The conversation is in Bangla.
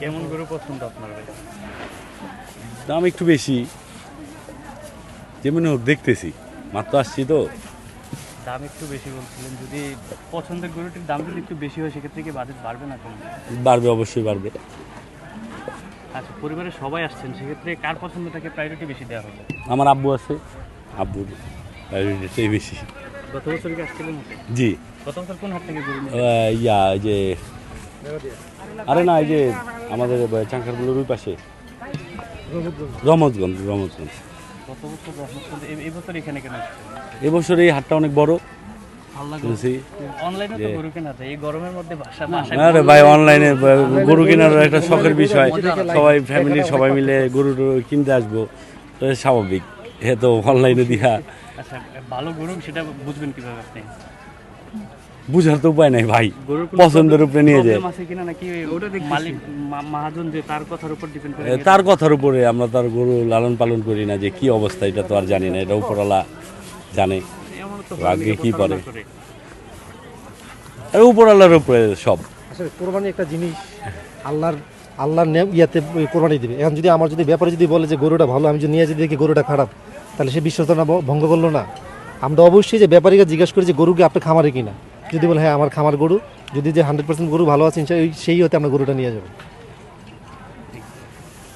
কেমন গরু পছন্দ আপনার ভাই? দাম একটু বেশি, যেমন হোক দেখতেছি, মাত্র আসছি তো। দাম একটু বেশি বলছিলেন, যদি পছন্দের গরুটির দাম যদি একটু বেশি হয় সেক্ষেত্রে কি বাজেট বাড়বে না কমবে? বাড়বে, অবশ্যই বাড়বে। আচ্ছা, পরিবারের সবাই আসছেন, সেক্ষেত্রে কার পছন্দটাকে প্রায়োরিটি বেশি দেওয়া হবে? আমার আব্বু আছে, আব্বুর প্রায়োরিটিটাই বেশি। গত বছর কি আসছিলেন? জি। গত বছর কোন হাট থেকে গরু নিলেন? এই যে আরে না, এই যে আমাদের চাঙ্কারগুলোর ওই পাশে, রহমতগঞ্জ। গত বছর রহমতগঞ্জ, এই বছর এখানে কেন আসছেন? এবছর এই হাটটা অনেক বড় শুনছি। অনলাইনে তো গরু কেনা যায়, এই গরমের মধ্যে আরে ভাই, অনলাইনে গরু কেনার একটা শখের বিষয়, সবাই ফ্যামিলি সবাই মিলে গরু কিনতে আসবো, তো স্বাভাবিক। এ তো অনলাইনে দিয়া আচ্ছা, ভালো গরু সেটা বুঝবেন কিভাবে আপনি? বুঝার তো উপায় নাই ভাই, গরুর কোনো পছন্দের উপরে নিয়ে যায়। প্রবলেম আছে কিনা, নাকি মালিক মহাজন যে তার কথার উপর ডিপেন্ড করে? তার কথার উপরে, আমরা তার গরু লালন পালন করি না, যে কি অবস্থা এটা তো আর জানি না, এটা উপরওয়ালা জানে এমন তো আগে কি করে। করে। আর উপরওয়ালার উপরে সব। আসলে কোরবানি একটা জিনিস, আল্লাহর ইয়াতে কোরবানি দিবে। এখন যদি আমার যদি ব্যাপারে যদি বলে যে গরুটা ভালো, আমি যদি নিয়ে যদি দেখি গরুটা খারাপ, তাহলে সে বিশ্বস্ততা ভঙ্গ করলো না। আমরা অবশ্যই যে ব্যাপারীকে জিজ্ঞাসা করি যে গরুকে আপনি খামারে কিনা, যদি বলে হ্যাঁ আমার খামার গরু, যদি যে 100% গরু ভালো আছে সেই হতে আমরা গরুটা নিয়ে যাবো।